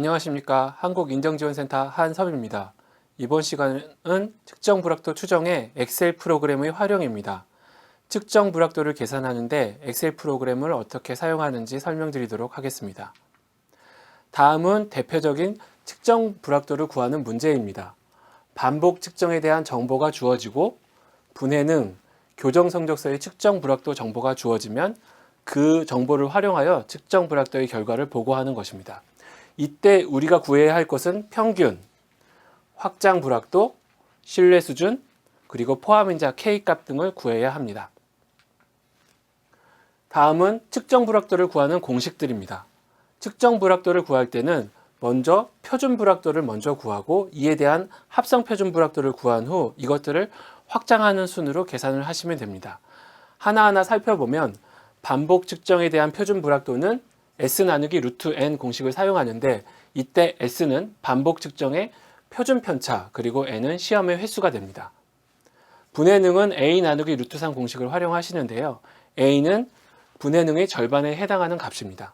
안녕하십니까. 한국인정지원센터 한섭입니다. 이번 시간은 측정 불확도 추정의 엑셀 프로그램의 활용입니다. 측정 불확도를 계산하는데 엑셀 프로그램을 어떻게 사용하는지 설명드리도록 하겠습니다. 다음은 대표적인 측정 불확도를 구하는 문제입니다. 반복 측정에 대한 정보가 주어지고 분해능, 교정성적서의 측정 불확도 정보가 주어지면 그 정보를 활용하여 측정 불확도의 결과를 보고하는 것입니다. 이때 우리가 구해야 할 것은 평균, 확장 불확도, 신뢰 수준, 그리고 포함인자 K값 등을 구해야 합니다. 다음은 측정 불확도를 구하는 공식들입니다. 측정 불확도를 구할 때는 먼저 표준 불확도를 먼저 구하고 이에 대한 합성 표준 불확도를 구한 후 이것들을 확장하는 순으로 계산을 하시면 됩니다. 하나하나 살펴보면 반복 측정에 대한 표준 불확도는 S 나누기 루트 N 공식을 사용하는데 이때 S는 반복 측정의 표준 편차 그리고 N은 시험의 횟수가 됩니다. 분해능은 A 나누기 루트 3 공식을 활용하시는데요. A는 분해능의 절반에 해당하는 값입니다.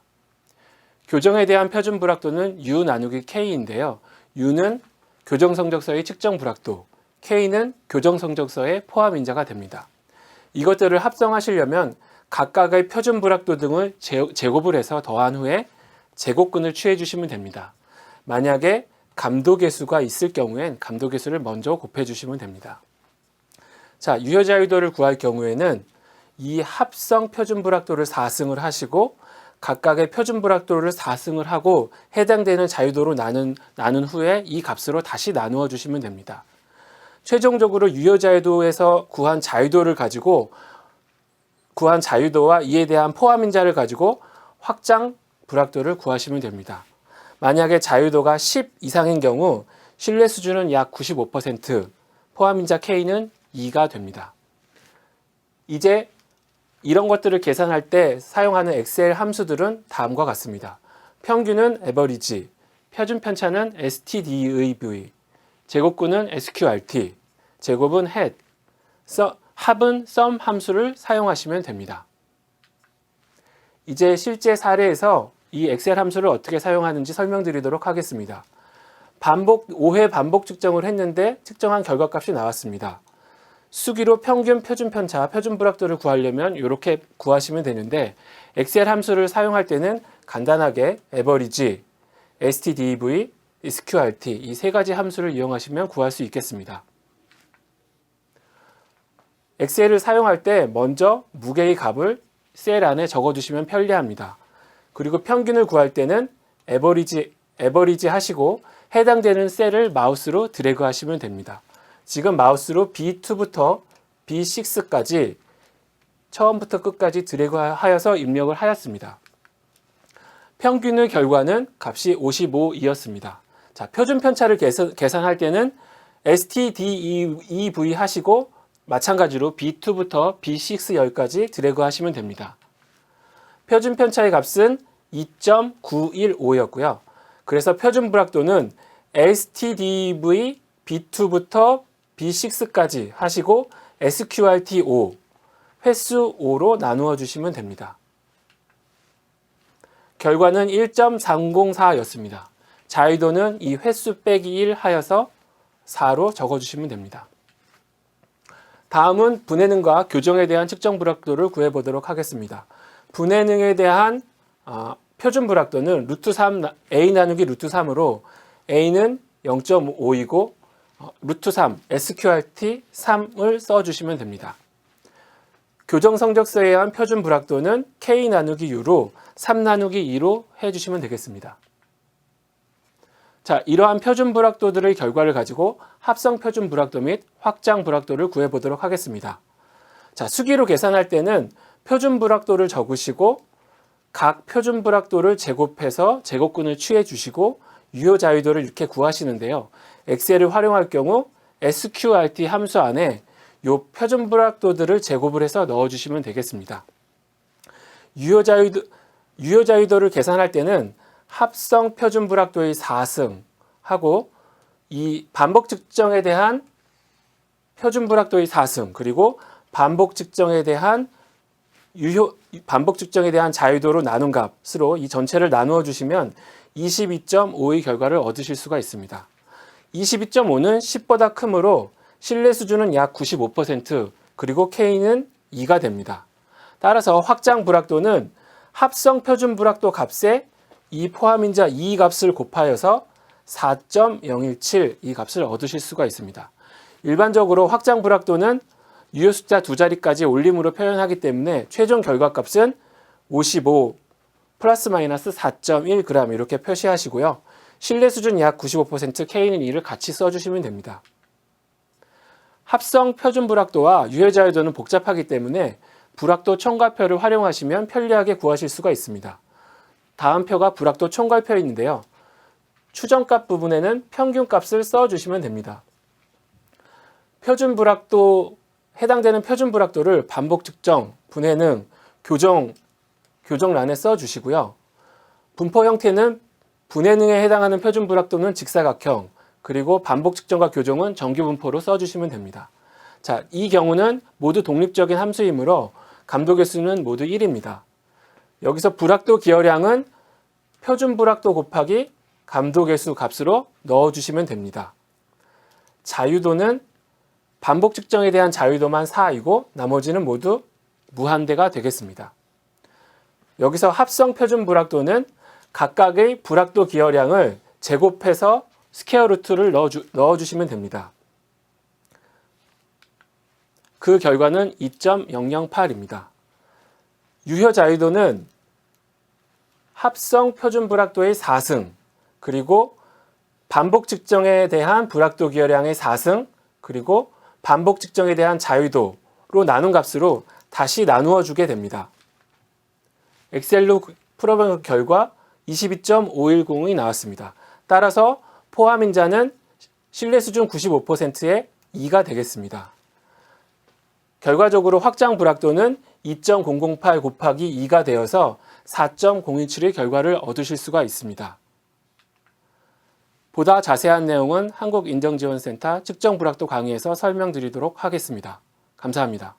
교정에 대한 표준 불확도는 U 나누기 K인데요. U는 교정성적서의 측정 불확도, K는 교정성적서의 포함인자가 됩니다. 이것들을 합성하시려면 각각의 표준 불확도 등을 제곱을 해서 더한 후에 제곱근을 취해 주시면 됩니다. 만약에 감도계수가 있을 경우엔 감도계수를 먼저 곱해 주시면 됩니다. 자, 유효자유도를 구할 경우에는 이 합성 표준 불확도를 4승을 하시고 각각의 표준 불확도를 4승을 하고 해당되는 자유도로 나눈 후에 이 값으로 다시 나누어 주시면 됩니다. 최종적으로 유효자유도에서 구한 자유도를 가지고 구한 자유도와 이에 대한 포함인자를 가지고 확장 불확도를 구하시면 됩니다. 만약에 자유도가 10 이상인 경우 신뢰 수준은 약 95%, 포함인자 K는 2가 됩니다. 이제 이런 것들을 계산할 때 사용하는 엑셀 함수들은 다음과 같습니다. 평균은 average, 표준 편차는 stdv, 제곱근은 sqrt, 제곱은 head, 합은 sum 함수를 사용하시면 됩니다. 이제 실제 사례에서 이 엑셀 함수를 어떻게 사용하는지 설명드리도록 하겠습니다. 5회 반복 측정을 했는데 측정한 결과값이 나왔습니다. 수기로 평균, 표준 편차, 표준 불확도를 구하려면 이렇게 구하시면 되는데 엑셀 함수를 사용할 때는 간단하게 average, stdv, sqrt 이 세 가지 함수를 이용하시면 구할 수 있겠습니다. 엑셀을 사용할 때 먼저 무게의 값을 셀 안에 적어두시면 편리합니다. 그리고 평균을 구할 때는 average 하시고 해당되는 셀을 마우스로 드래그 하시면 됩니다. 지금 마우스로 B2부터 B6까지 처음부터 끝까지 드래그 하여서 입력을 하였습니다. 평균의 결과는 값이 55이었습니다. 자, 표준 편차를 계산할 때는 stdev 하시고 마찬가지로 B2부터 B6열까지 드래그 하시면 됩니다. 표준 편차의 값은 2.915였고요. 그래서 표준 불확도는 stdv B2부터 B6까지 하시고 sqrt 5, 횟수 5로 나누어 주시면 됩니다. 결과는 1.304였습니다. 자유도는 이 횟수 빼기 1 하여서 4로 적어주시면 됩니다. 다음은 분해능과 교정에 대한 측정 불확도를 구해보도록 하겠습니다. 분해능에 대한 표준 불확도는 루트 3, A 나누기 루트 3으로 A는 0.5이고 루트 3, sqrt 3을 써주시면 됩니다. 교정성적서에 의한 표준 불확도는 K 나누기 U로 3 나누기 2로 해주시면 되겠습니다. 자, 이러한 표준 불확도들의 결과를 가지고 합성 표준 불확도 및 확장 불확도를 구해보도록 하겠습니다. 자, 수기로 계산할 때는 표준 불확도를 적으시고 각 표준 불확도를 제곱해서 제곱근을 취해 주시고 유효 자유도를 이렇게 구하시는데요. 엑셀을 활용할 경우 sqrt 함수 안에 이 표준 불확도들을 제곱을 해서 넣어주시면 되겠습니다. 유효 자유도를 계산할 때는 합성 표준 불확도의 4승 하고 이 반복 측정에 대한 표준 불확도의 4승 그리고 반복 측정에 대한 자유도로 나눈 값으로 이 전체를 나누어 주시면 22.5의 결과를 얻으실 수가 있습니다. 22.5는 10보다 크므로 신뢰 수준은 약 95%, 그리고 K는 2가 됩니다. 따라서 확장 불확도는 합성 표준 불확도 값에 이 포함인자 2 값을 곱하여서 4.017 이 값을 얻으실 수가 있습니다. 일반적으로 확장 불확도는 유효 숫자 두 자리까지 올림으로 표현하기 때문에 최종 결과값은 55 플러스 마이너스 4.1g 이렇게 표시하시고요. 신뢰 수준 약 95%, K는 2를 같이 써주시면 됩니다. 합성 표준 불확도와 유효 자유도는 복잡하기 때문에 불확도 총괄표를 활용하시면 편리하게 구하실 수가 있습니다. 다음 표가 불확도 총괄표인데요. 추정값 부분에는 평균값을 써주시면 됩니다. 표준 불확도, 해당되는 표준 불확도를 반복 측정, 분해능, 교정란에 써주시고요. 분포 형태는 분해능에 해당하는 표준 불확도는 직사각형, 그리고 반복 측정과 교정은 정규 분포로 써주시면 됩니다. 자, 이 경우는 모두 독립적인 함수이므로 감도계수는 모두 1입니다. 여기서 불확도 기여량은 표준 불확도 곱하기 감도계수 값으로 넣어주시면 됩니다. 자유도는 반복 측정에 대한 자유도만 4이고 나머지는 모두 무한대가 되겠습니다. 여기서 합성 표준 불확도는 각각의 불확도 기여량을 제곱해서 스퀘어 루트를 넣어주시면 됩니다. 그 결과는 2.008입니다. 유효 자유도는 합성 표준 불확도의 4승, 그리고 반복 측정에 대한 불확도 기여량의 4승, 그리고 반복 측정에 대한 자유도로 나눈 값으로 다시 나누어 주게 됩니다. 엑셀로 풀어본 결과 22.510이 나왔습니다. 따라서 포함인자는 신뢰 수준 95%의 2가 되겠습니다. 결과적으로 확장 불확도는 2.008 곱하기 2가 되어서 4.027의 결과를 얻으실 수가 있습니다. 보다 자세한 내용은 한국인정지원센터 측정불확도 강의에서 설명드리도록 하겠습니다. 감사합니다.